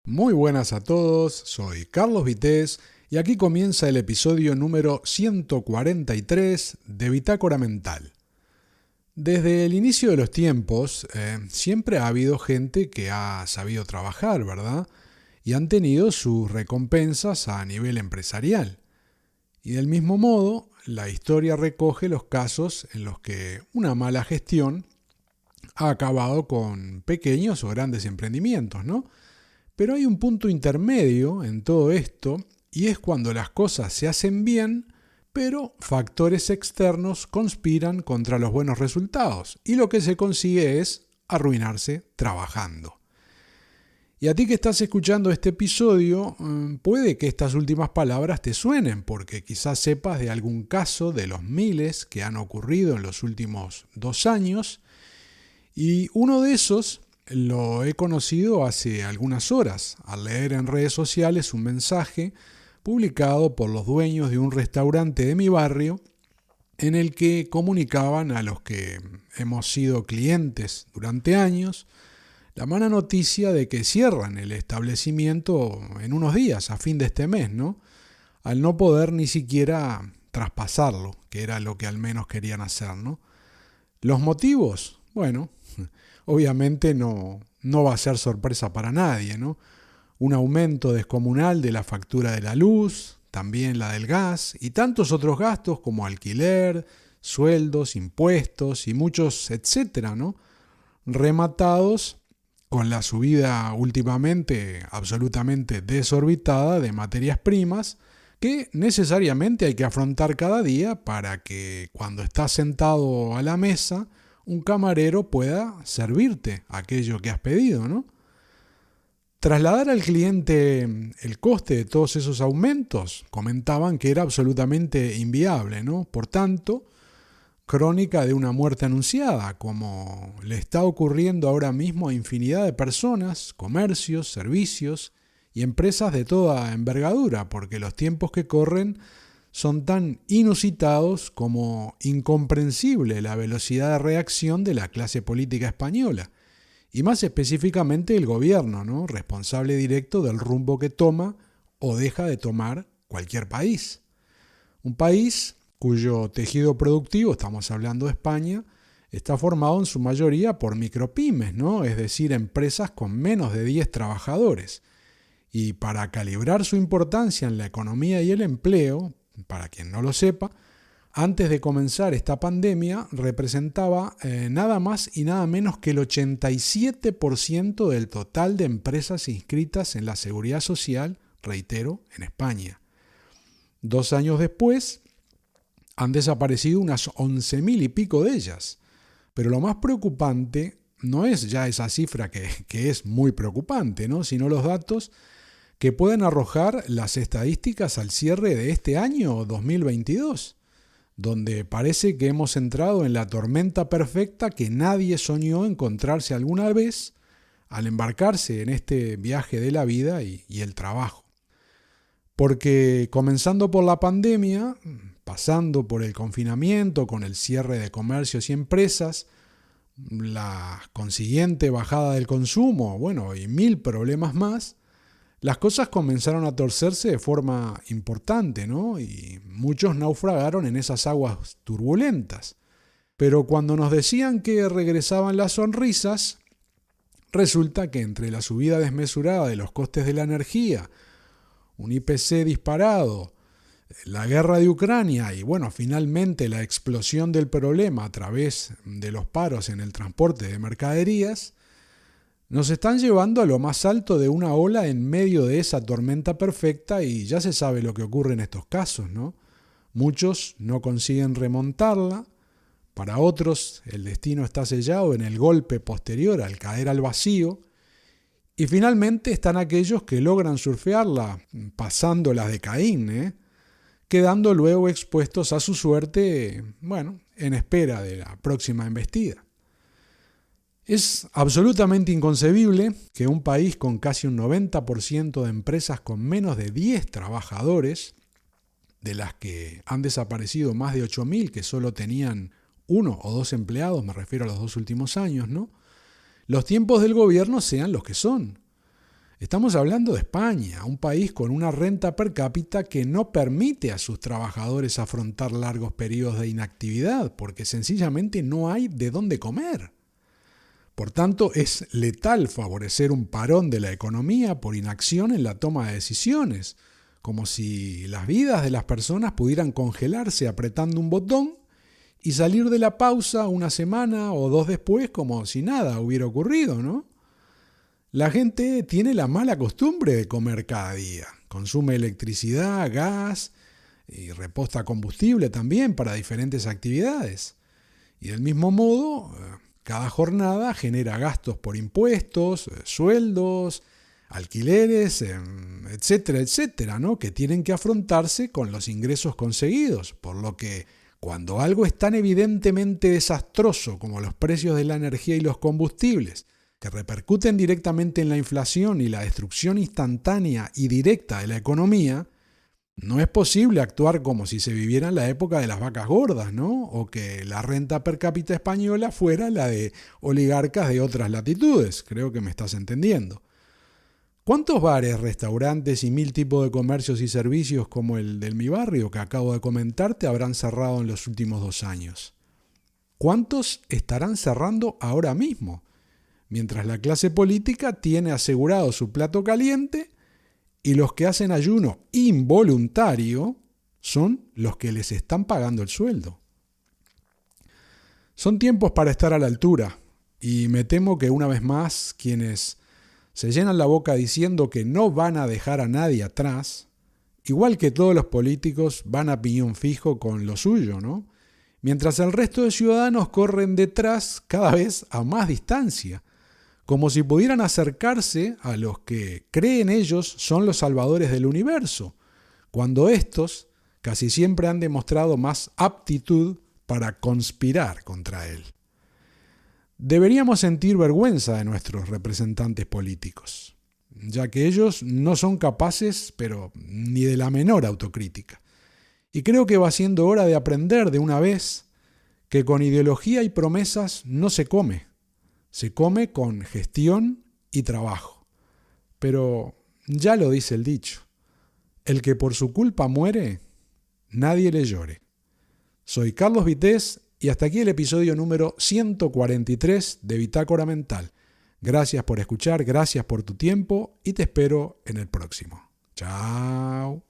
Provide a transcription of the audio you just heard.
Muy buenas a todos, soy Carlos Vitéz y aquí comienza el episodio número 143 de Bitácora Mental. Desde el inicio de los tiempos, siempre ha habido gente que ha sabido trabajar, ¿verdad? Y han tenido sus recompensas a nivel empresarial. Y del mismo modo, la historia recoge los casos en los que una mala gestión ha acabado con pequeños o grandes emprendimientos, ¿no? Pero hay un punto intermedio en todo esto y es cuando las cosas se hacen bien, pero factores externos conspiran contra los buenos resultados y lo que se consigue es arruinarse trabajando. Y a ti que estás escuchando este episodio, puede que estas últimas palabras te suenen porque quizás sepas de algún caso de los miles que han ocurrido en los últimos 2 años y uno de esos lo he conocido hace algunas horas, al leer en redes sociales un mensaje publicado por los dueños de un restaurante de mi barrio en el que comunicaban a los que hemos sido clientes durante años la mala noticia de que cierran el establecimiento en unos días, a fin de este mes, ¿no? Al no poder ni siquiera traspasarlo, que era lo que al menos querían hacer, ¿no? ¿Los motivos? Bueno, obviamente no va a ser sorpresa para nadie, ¿no? Un aumento descomunal de la factura de la luz, también la del gas y tantos otros gastos como alquiler, sueldos, impuestos y muchos etcétera, ¿no? Rematados con la subida últimamente absolutamente desorbitada de materias primas que necesariamente hay que afrontar cada día para que cuando estás sentado a la mesa un camarero pueda servirte aquello que has pedido, ¿no? Trasladar al cliente el coste de todos esos aumentos, comentaban que era absolutamente inviable, ¿no? Por tanto, crónica de una muerte anunciada, como le está ocurriendo ahora mismo a infinidad de personas, comercios, servicios y empresas de toda envergadura, porque los tiempos que corren son tan inusitados como incomprensible la velocidad de reacción de la clase política española, y más específicamente el gobierno, ¿no? Responsable directo del rumbo que toma o deja de tomar cualquier país. Un país cuyo tejido productivo, estamos hablando de España, está formado en su mayoría por micropymes, ¿no? Es decir, empresas con menos de 10 trabajadores. Y para calibrar su importancia en la economía y el empleo, para quien no lo sepa, antes de comenzar esta pandemia representaba nada más y nada menos que el 87% del total de empresas inscritas en la Seguridad Social, reitero, en España. 2 años después, han desaparecido unas 11.000 y pico de ellas. Pero lo más preocupante no es ya esa cifra que es muy preocupante, ¿no? Sino los datos que pueden arrojar las estadísticas al cierre de este año 2022, donde parece que hemos entrado en la tormenta perfecta que nadie soñó encontrarse alguna vez al embarcarse en este viaje de la vida y el trabajo. Porque comenzando por la pandemia, pasando por el confinamiento con el cierre de comercios y empresas, la consiguiente bajada del consumo, bueno, y 1000 problemas más, las cosas comenzaron a torcerse de forma importante, ¿no? Y muchos naufragaron en esas aguas turbulentas. Pero cuando nos decían que regresaban las sonrisas, resulta que entre la subida desmesurada de los costes de la energía, un IPC disparado, la guerra de Ucrania y, bueno, finalmente la explosión del problema a través de los paros en el transporte de mercaderías, nos están llevando a lo más alto de una ola en medio de esa tormenta perfecta y ya se sabe lo que ocurre en estos casos, ¿no? Muchos no consiguen remontarla, para otros el destino está sellado en el golpe posterior al caer al vacío, y finalmente están aquellos que logran surfearla pasándolas de Caín, quedando luego expuestos a su suerte, bueno, en espera de la próxima embestida. Es absolutamente inconcebible que un país con casi un 90% de empresas con menos de 10 trabajadores, de las que han desaparecido más de 8.000 que solo tenían 1 o 2 empleados, me refiero a los 2 últimos años, ¿no? Los tiempos del gobierno sean los que son. Estamos hablando de España, un país con una renta per cápita que no permite a sus trabajadores afrontar largos periodos de inactividad, porque sencillamente no hay de dónde comer. Por tanto, es letal favorecer un parón de la economía por inacción en la toma de decisiones, como si las vidas de las personas pudieran congelarse apretando un botón y salir de la pausa una semana o dos después como si nada hubiera ocurrido, ¿no? La gente tiene la mala costumbre de comer cada día. Consume electricidad, gas y reposta combustible también para diferentes actividades. Y del mismo modo, cada jornada genera gastos por impuestos, sueldos, alquileres, etcétera, etcétera, ¿no? Que tienen que afrontarse con los ingresos conseguidos, por lo que cuando algo es tan evidentemente desastroso como los precios de la energía y los combustibles, que repercuten directamente en la inflación y la destrucción instantánea y directa de la economía, no es posible actuar como si se viviera en la época de las vacas gordas, ¿no? O que la renta per cápita española fuera la de oligarcas de otras latitudes. Creo que me estás entendiendo. ¿Cuántos bares, restaurantes y 1000 tipos de comercios y servicios como el de mi barrio que acabo de comentarte habrán cerrado en los últimos 2 años? ¿Cuántos estarán cerrando ahora mismo? Mientras la clase política tiene asegurado su plato caliente y los que hacen ayuno involuntario son los que les están pagando el sueldo. Son tiempos para estar a la altura y me temo que una vez más quienes se llenan la boca diciendo que no van a dejar a nadie atrás, igual que todos los políticos van a piñón fijo con lo suyo, ¿no? Mientras el resto de ciudadanos corren detrás cada vez a más distancia, como si pudieran acercarse a los que creen ellos son los salvadores del universo, cuando estos casi siempre han demostrado más aptitud para conspirar contra él. Deberíamos sentir vergüenza de nuestros representantes políticos, ya que ellos no son capaces, pero ni de la menor autocrítica. Y creo que va siendo hora de aprender de una vez que con ideología y promesas no se come. Se come con gestión y trabajo. Pero ya lo dice el dicho, el que por su culpa muere, nadie le llore. Soy Carlos Vitéz y hasta aquí el episodio número 143 de Bitácora Mental. Gracias por escuchar, gracias por tu tiempo y te espero en el próximo. Chao.